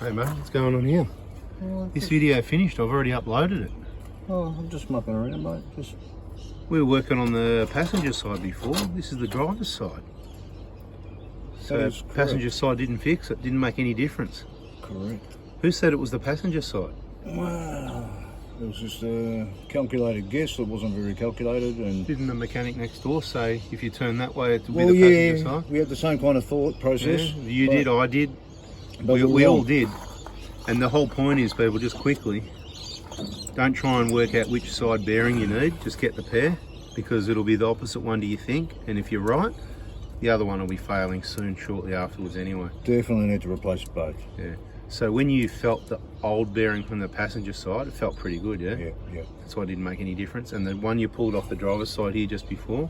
Hey mate, what's going on here? This video finished, I've already uploaded it. Oh, I'm just mucking around, mate. We were working on the passenger side before. This is the driver's side. So passenger side didn't fix it, didn't make any difference. Correct. Who said it was the passenger side? Well, it was just a calculated guess that wasn't very calculated. And didn't the mechanic next door say if you turn that way it will be the passenger side? We had the same kind of thought process. Yeah, you did, I did. We all did. And the whole point is, people, just quickly, don't try and work out which side bearing you need, just get the pair, because it'll be the opposite one to you think, and if you're right, the other one will be failing soon, shortly afterwards anyway. Definitely need to replace both. Yeah. So when you felt the old bearing from the passenger side, it felt pretty good, yeah? Yeah. That's why it didn't make any difference. And the one you pulled off the driver's side here just before,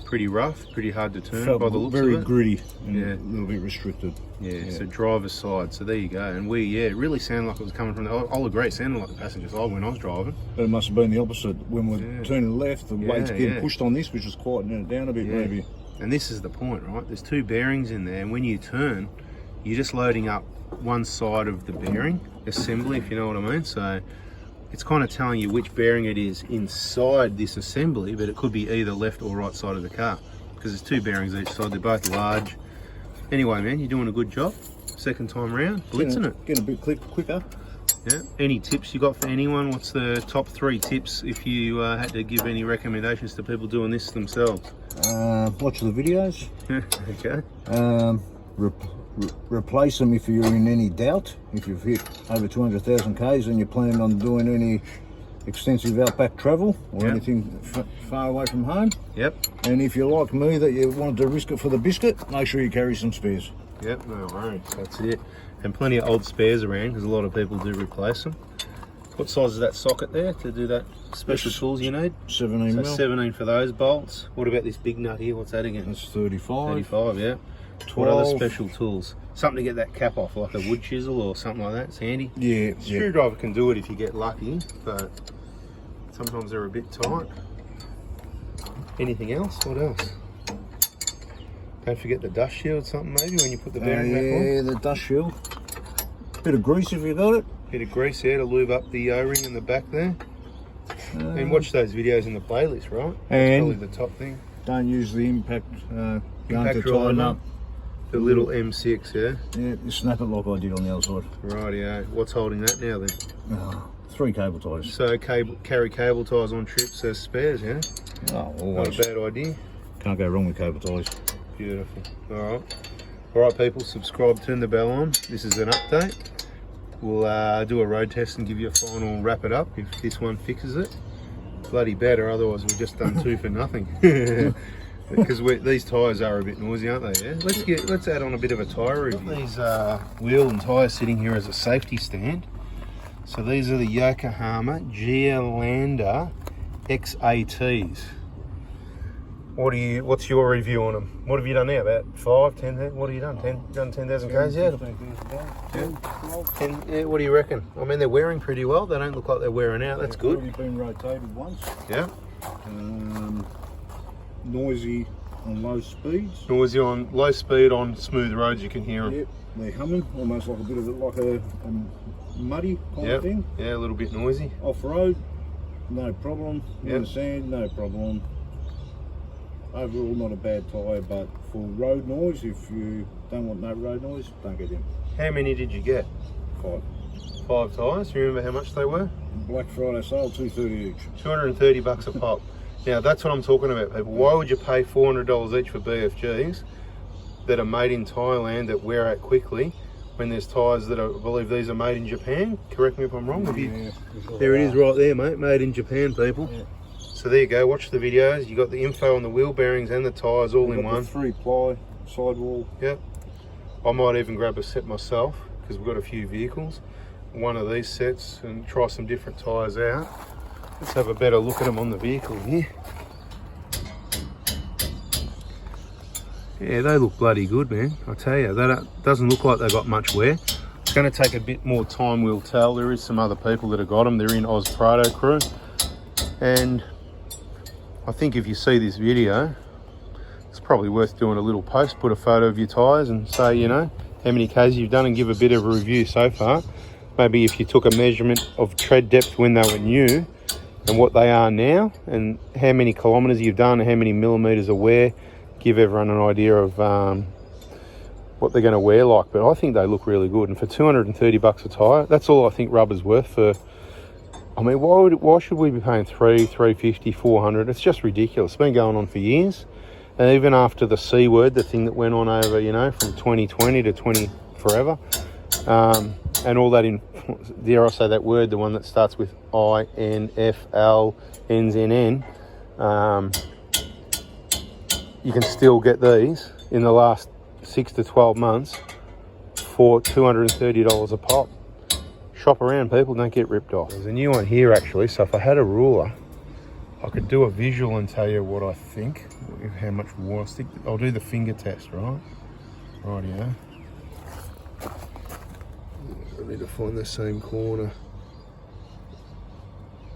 pretty rough, pretty hard to turn felt by the looks of it. very gritty and a little bit restricted. Yeah, so driver's side, so there you go. And it really sounded like it was coming from I'll agree, it sounded like the passenger side when I was driving. But it must have been the opposite. When we're turning left, the weight's getting pushed on this, which is quietening it down a bit maybe. And this is the point, right? There's two bearings in there, and when you turn, you're just loading up one side of the bearing assembly, if you know what I mean. So it's kind of telling you which bearing it is inside this assembly, but it could be either left or right side of the car, because there's two bearings each side, they're both large. Anyway, man, you're doing a good job. Second time round, blitzing it. Getting a bit quicker. Yeah. Any tips you got for anyone? What's the top 3 tips if you had to give any recommendations to people doing this themselves? Watch the videos. Okay. Replace them if you're in any doubt. If you've hit over 200,000 Ks and you're planning on doing any extensive outback travel or anything far away from home. Yep. And if you're like me that you wanted to risk it for the biscuit, make sure you carry some spares. Yep, no worries, that's it. And plenty of old spares around, because a lot of people do replace them. What size is that socket there to do that special tools you need? 17 mil. 17 for those bolts. What about this big nut here? What's that again? That's 35. 35, yeah. 12. What other special tools? Something to get that cap off, like a wood chisel or something like that. It's handy. Yeah. Screwdriver can do it if you get lucky, but sometimes they're a bit tight. Anything else? What else? Don't forget the dust shield, something maybe when you put the bearing back on. Yeah, the dust shield. Bit of grease if you got it. Bit of grease there to lube up the O-ring in the back there. And watch those videos in the playlist, right? And that's probably the top thing. Don't use the impact gun to driver, tighten up. The little M6, yeah? Yeah, you snap it like I did on the other side. Rightio. What's holding that now then? 3 cable ties. So carry cable ties on trips as spares, yeah? Oh, always. Not a bad idea. Can't go wrong with cable ties. Beautiful. All right, people, subscribe, turn the bell on. This is an update. We'll do a road test and give you a final wrap it up if this one fixes it. Bloody better, otherwise we've just done 2 for nothing. Because these tyres are a bit noisy, aren't they? Yeah. Let's add on a bit of a tyre review. Got these wheel and tyre sitting here as a safety stand. So these are the Yokohama Geolander XATs. What's your review on them? What have you done now? About 5, 10? What have you done? 10? Done 10,000 Ks yet? 10, yeah. What do you reckon? I mean, they're wearing pretty well. They don't look like they're wearing out. That's good. Already been rotated once. Yeah. Noisy on low speeds. Noisy on low speed on smooth roads. You can hear them. Yep. They're humming, almost like a bit of like a muddy kind of thing. Yeah, a little bit noisy. Off road, no problem. In the sand, no problem. Overall, not a bad tyre, but for road noise, if you don't want no road noise, don't get in. How many did you get? 5. 5 tyres. You remember how much they were? Black Friday sale, $230 each. $230 a pop. Now that's what I'm talking about, people. Why would you pay $400 each for BFGs that are made in Thailand that wear out quickly when there's tyres that I believe these are made in Japan? Correct me if I'm wrong. There it is right there, mate. Made in Japan, people. Yeah. So there you go, watch the videos. You got the info on the wheel bearings and the tyres all in one. 3-ply sidewall. Yep. I might even grab a set myself because we've got a few vehicles. One of these sets and try some different tyres out. Let's have a better look at them on the vehicle here. Yeah, they look bloody good, man. I tell you, that doesn't look like they got much wear. It's going to take a bit more time, we'll tell. There is some other people that have got them. They're in Oz Prado crew. And I think if you see this video, it's probably worth doing a little post, put a photo of your tyres and say, you know, how many Ks you've done and give a bit of a review so far. Maybe if you took a measurement of tread depth when they were new and what they are now, and how many kilometres you've done and how many millimetres of wear, give everyone an idea of what they're going to wear like. But I think they look really good, and for $230 a tyre, that's all I think rubber's worth. For, I mean, why should we be paying $350, $400? It's just ridiculous. It's been going on for years, and even after the C word, the thing that went on over, you know, from 2020 to 20 forever, and all that in, dare I say that word, the one that starts with INFL, ends in N, you can still get these in the last 6 to 12 months for $230 a pop. Shop around, people, don't get ripped off. There's a new one here actually, so if I had a ruler, I could do a visual and tell you what I think, how much water stick. I'll do the finger test, right? Rightio. I need to find the same corner.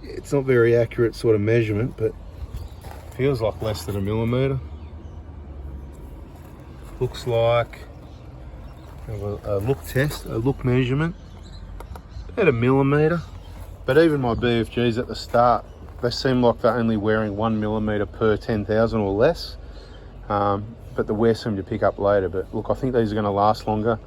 It's not very accurate sort of measurement, but feels like less than a millimetre. Looks like a look test, a look measurement, about a millimetre. But even my BFGs at the start, they seem like they're only wearing 1 millimetre per 10,000 or less. But the wear seemed to pick up later. But look, I think these are going to last longer.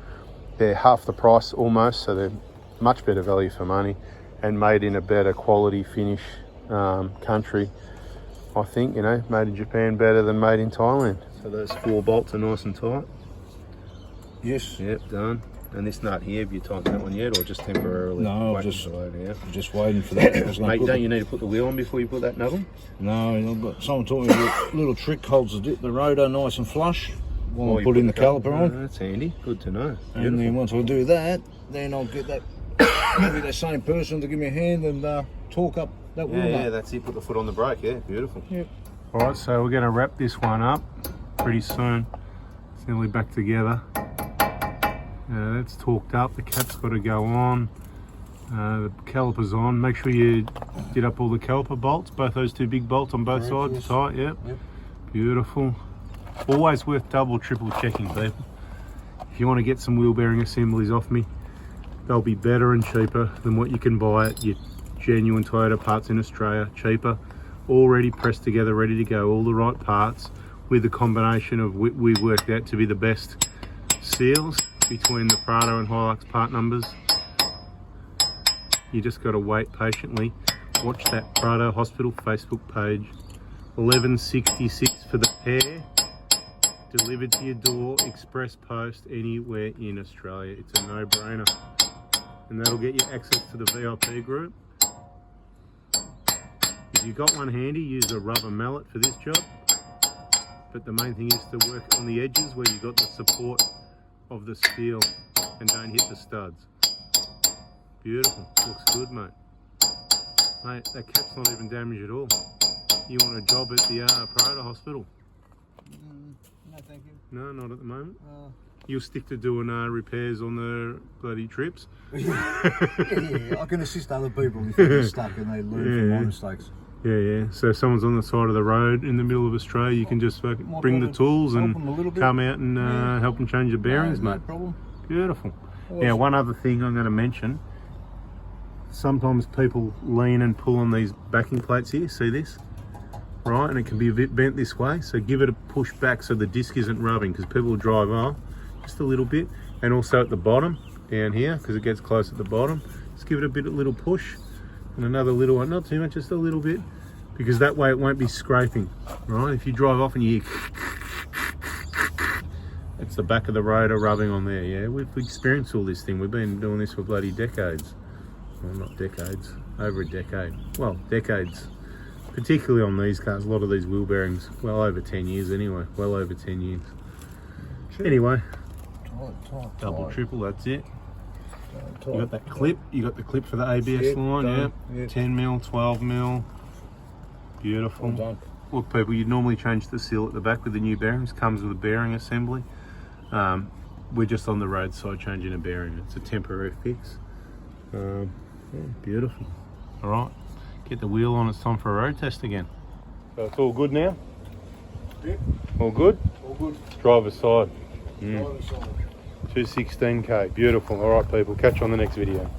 They're half the price almost, so they're much better value for money and made in a better quality finish country. I think, you know, made in Japan better than made in Thailand. So those 4 bolts are nice and tight. Yes. Yep, done. And this nut here, have you tightened that one yet, or just temporarily? No, just waiting for that. Mate, don't you need to put the wheel on before you put that nut on? No, I've got someone taught me a little trick, holds the rotor nice and flush while I put in the caliper on. That's handy, good to know. Beautiful. And then once I do that, then I'll get that, maybe that same person to give me a hand and torque up that wheel. Yeah, that's it, put the foot on the brake, yeah, beautiful. Yep. Alright, so we're going to wrap this one up pretty soon. It's nearly back together. That's torqued up, the cap's got to go on, the caliper's on. Make sure you did up all the caliper bolts, both those 2 big bolts on both sides, yes. Tight, yep. Beautiful. Always worth double, triple checking, people. If you want to get some wheel bearing assemblies off me, they'll be better and cheaper than what you can buy at your genuine Toyota parts in Australia. Cheaper, already pressed together, ready to go, all the right parts, with the combination of we worked out to be the best seals between the Prado and Hilux part numbers. You just got to wait patiently. Watch that Prado Hospital Facebook page. $11.66 for the pair, delivered to your door, express post, anywhere in Australia. It's a no-brainer, and that'll get you access to the VIP group. If you've got one handy, use a rubber mallet for this job, but the main thing is to work on the edges where you got the support of the steel and don't hit the studs. Beautiful, looks good, mate. Mate, that cap's not even damaged at all. You want a job at the Prado Hospital? No, thank you. No, not at the moment. You'll stick to doing repairs on the bloody trips. Yeah, I can assist other people if they're stuck and they learn from my mistakes. Yeah. So if someone's on the side of the road in the middle of Australia, you can just bring the tools and come out and help them change the bearings, mate. No problem. Beautiful. Now, one other thing I'm going to mention. Sometimes people lean and pull on these backing plates here. See this? Right, and it can be a bit bent this way. So give it a push back so the disc isn't rubbing, because people will drive off just a little bit. And also at the bottom, down here, because it gets close at the bottom. Just give it a little push. And another little one, not too much, just a little bit, because that way it won't be scraping, right? If you drive off and you hear, it's the back of the rotor rubbing on there, yeah? We've experienced all this thing. We've been doing this for bloody decades. Well, not decades, over a decade. Well, decades, particularly on these cars, a lot of these wheel bearings, well over 10 years anyway, well over 10 years. Anyway, double, triple, that's it. You got that clip, you got the clip for the ABS line, yeah. 10 mil, 12 mil, beautiful. Well, look, people, you'd normally change the seal at the back with the new bearings, comes with a bearing assembly. We're just on the roadside changing a bearing. It's a temporary fix. Yeah, beautiful. All right, get the wheel on, it's time for a road test again. So it's all good now? Yeah. All good? All good. Driver's side. Driver's side. 216k. Beautiful. All right, people. Catch you on the next video.